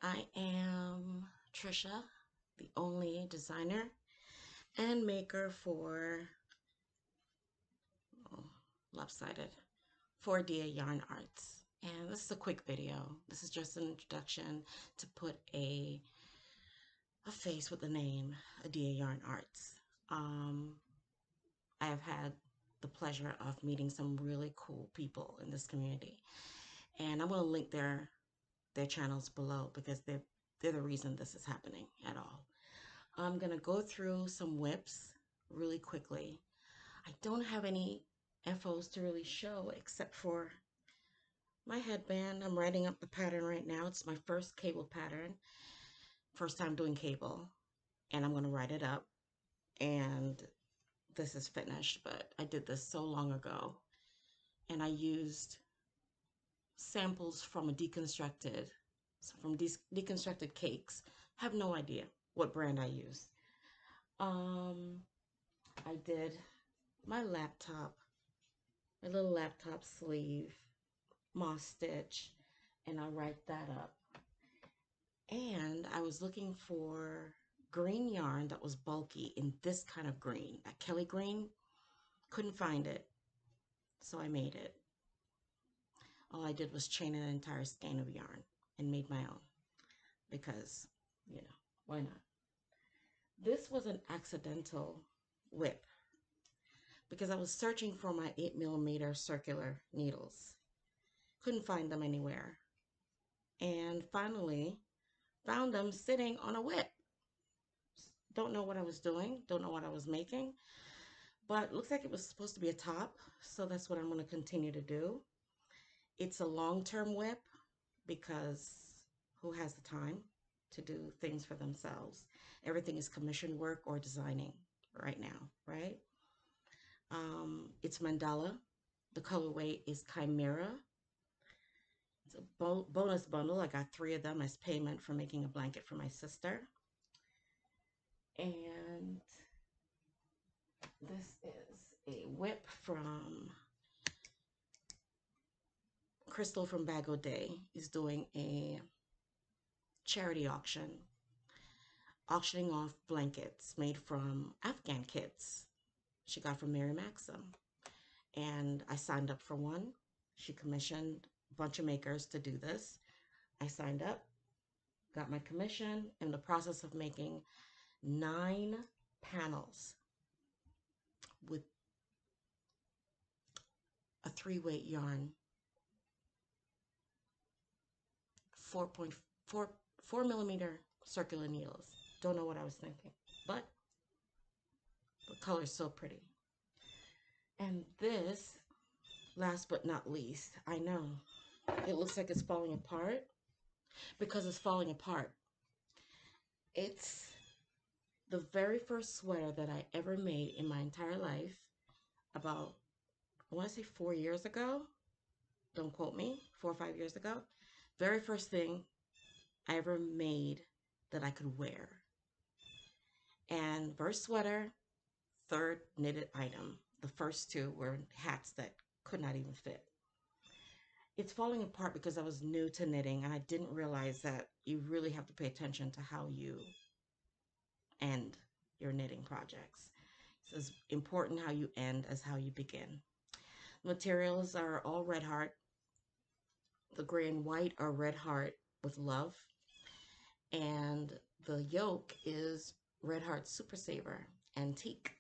I am Trisha, the only designer and maker for oh, lopsided for Dia Yarn Arts. And this is a quick video. This is just an introduction to put a face with the name Dia Yarn Arts. I have had the pleasure of meeting some really cool people in this community, and I'm going to link their channels below because they're the reason this is happening at all. I'm going to go through some whips really quickly. I don't have any FOs to really show except for my headband. I'm writing up the pattern right now. It's my first cable pattern, first time doing cable, and I'm going to write it up. And this is finished, but I did this so long ago, and I used samples from deconstructed cakes. Have no idea what brand I use. I did my little laptop sleeve, moss stitch, and I write that up. And I was looking for green yarn that was bulky in this kind of green, that Kelly green. Couldn't find it, so I made it. All I did was chain an entire skein of yarn and made my own because, why not? This was an accidental whip because I was searching for my 8mm circular needles. Couldn't find them anywhere. And finally found them sitting on a whip. Don't know what I was doing. Don't know what I was making. But looks like it was supposed to be a top. So that's what I'm going to continue to do. It's a long-term whip because who has the time to do things for themselves? Everything is commission work or designing right now, right? It's Mandala. The colorway is Chimera. It's a bonus bundle. I got 3 of them as payment for making a blanket for my sister. And this is a whip from Crystal from Bag O' Day. Is doing a charity auction, auctioning off blankets made from Afghan kits she got from Mary Maxim. And I signed up for one. She commissioned a bunch of makers to do this. I signed up, got my commission, in the process of making 9 panels with a 3-weight yarn, 4.4 circular needles. Don't know what I was thinking, but the color is so pretty. And this, last but not least, I know it looks like it's falling apart because it's falling apart. It's the very first sweater that I ever made in my entire life, about, I want to say 4 years ago. Don't quote me, 4 or 5 years ago. Very first thing I ever made that I could wear. And first sweater, third knitted item. The first 2 were hats that could not even fit. It's falling apart because I was new to knitting and I didn't realize that you really have to pay attention to how you end your knitting projects. It's as important how you end as how you begin. Materials are all Red Heart. The gray and white are Red Heart with Love. And the yoke is Red Heart Super Saver Antique.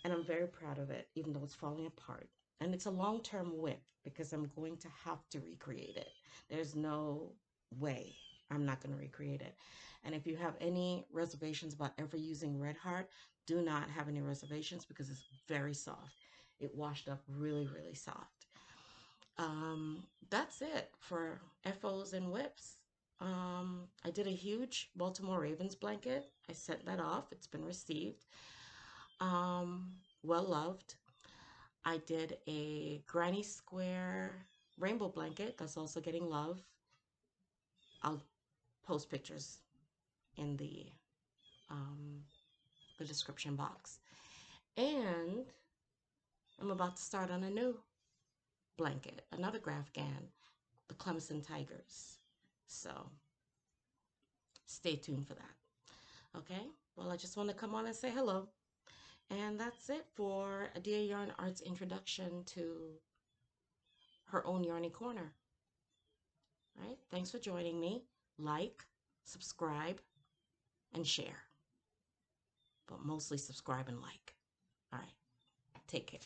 And I'm very proud of it, even though it's falling apart. And it's a long-term whip because I'm going to have to recreate it. There's no way I'm not going to recreate it. And if you have any reservations about ever using Red Heart, do not have any reservations because it's very soft. It washed up really, really soft. That's it for FOs and whips. I did a huge Baltimore Ravens blanket. I sent that off. It's been received. Well loved. I did a granny square rainbow blanket that's also getting love. I'll post pictures in the description box. And I'm about to start on a new blanket, another Grafgan, the Clemson Tigers. So stay tuned for that. Okay, well, I just want to come on and say hello. And that's it for Dear Yarn Art's introduction to her own Yarny Corner. All right, thanks for joining me. Like, subscribe, and share. But mostly subscribe and like. All right, take care.